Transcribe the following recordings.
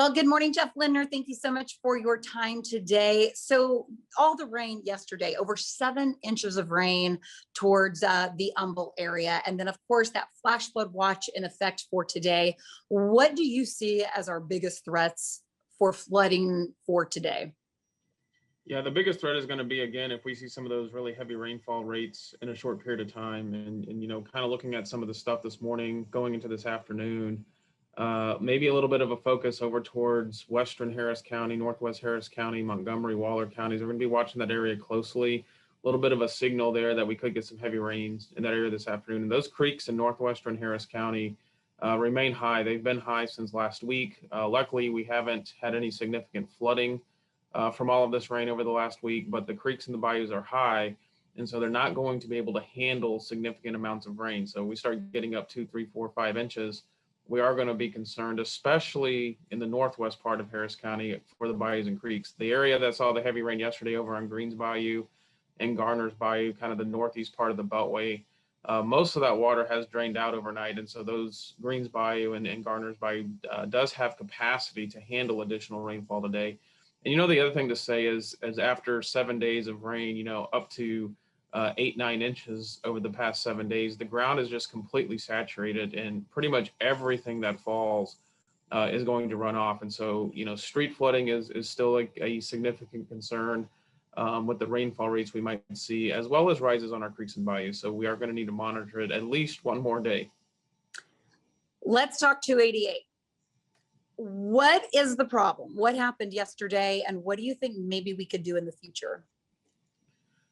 Well, good morning, Jeff Lindner. Thank you so much for your time today. So all the rain yesterday, over 7 inches of rain towards the Humble area. And then, of course, that flash flood watch in effect for today. What do you see as our biggest threats for flooding for today? Yeah, the biggest threat is going to be, again, if we see some of those really heavy rainfall rates in a short period of time. And kind of looking at some of the stuff this morning, going into this afternoon, maybe a little bit of a focus over towards Western Harris County, Northwest Harris County, Montgomery, Waller counties. We're going to be watching that area closely. A little bit of a signal there that we could get some heavy rains in that area this afternoon. And those creeks in Northwestern Harris County remain high. They've been high since last week. Luckily, we haven't had any significant flooding from all of this rain over the last week, but the creeks and the bayous are high, and so they're not going to be able to handle significant amounts of rain. So we start getting up 2, 3, 4, 5 inches, we are going to be concerned, especially in the northwest part of Harris County for the bayous and creeks. The area that saw the heavy rain yesterday over on Greens Bayou and Garner's Bayou, kind of the northeast part of the Beltway, most of that water has drained out overnight, and so those Greens Bayou and Garner's Bayou does have capacity to handle additional rainfall today. And the other thing to say is after 7 days of rain, up to 8, 9 inches over the past 7 days, the ground is just completely saturated, and pretty much everything that falls is going to run off. And so, street flooding is still a significant concern with the rainfall rates we might see, as well as rises on our creeks and bayous. So we are going to need to monitor it at least one more day. Let's talk 288. What is the problem? What happened yesterday, and what do you think maybe we could do in the future?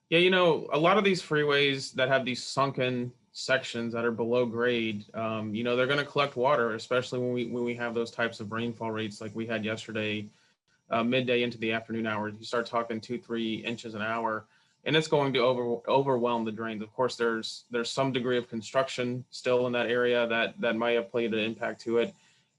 Yeah, a lot of these freeways that have these sunken sections that are below grade, they're going to collect water, especially when we have those types of rainfall rates like we had yesterday, midday into the afternoon hours. You start talking 2, 3 inches an hour, and it's going to overwhelm the drains. Of course, there's some degree of construction still in that area that might have played an impact to it.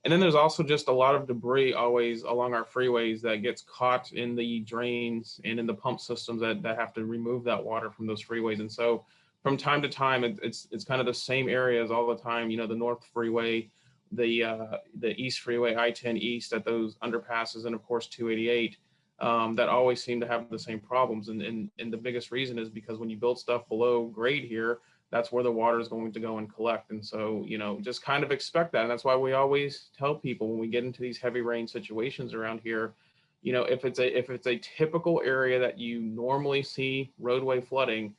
And then there's also just a lot of debris always along our freeways that gets caught in the drains and in the pump systems that have to remove that water from those freeways. And so from time to time, it's kind of the same areas all the time. The North Freeway, the East Freeway, I-10 East at those underpasses, and of course 288, that always seem to have the same problems. And the biggest reason is because when you build stuff below grade here, that's where the water is going to go and collect. And so, just kind of expect that. And that's why we always tell people when we get into these heavy rain situations around here, if it's a typical area that you normally see roadway flooding,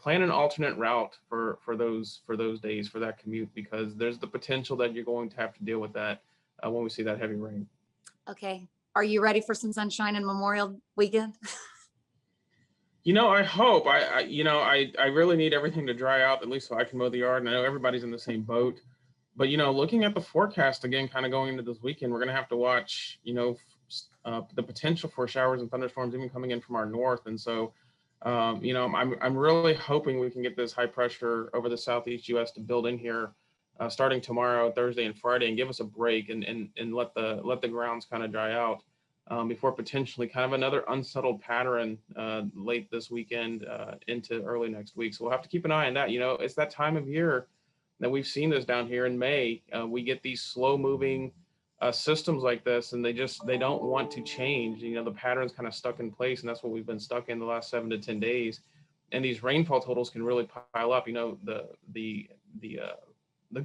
plan an alternate route for those days, for that commute, because there's the potential that you're going to have to deal with that when we see that heavy rain. Okay. Are you ready for some sunshine in Memorial Weekend? I hope. I really need everything to dry out, at least so I can mow the yard. And I know everybody's in the same boat. But, looking at the forecast again, kind of going into this weekend, we're going to have to watch, the potential for showers and thunderstorms even coming in from our north. And so, I'm really hoping we can get this high pressure over the southeast U.S. to build in here starting tomorrow, Thursday, and Friday, and give us a break and let the grounds kind of dry out. Before potentially kind of another unsettled pattern late this weekend into early next week. So we'll have to keep an eye on that. It's that time of year that we've seen this down here in May. We get these slow moving systems like this, and they don't want to change. The pattern's kind of stuck in place, and that's what we've been stuck in the last 7 to 10 days. And these rainfall totals can really pile up. The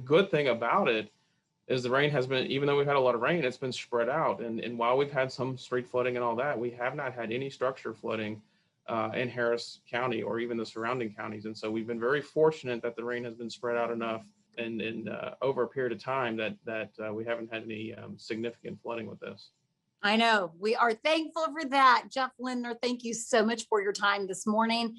good thing about it is the rain has been, even though we've had a lot of rain, it's been spread out. And while we've had some street flooding and all that, we have not had any structure flooding in Harris County or even the surrounding counties. And so we've been very fortunate that the rain has been spread out enough and over a period of time that we haven't had any significant flooding with this. I know. We are thankful for that. Jeff Lindner, thank you so much for your time this morning.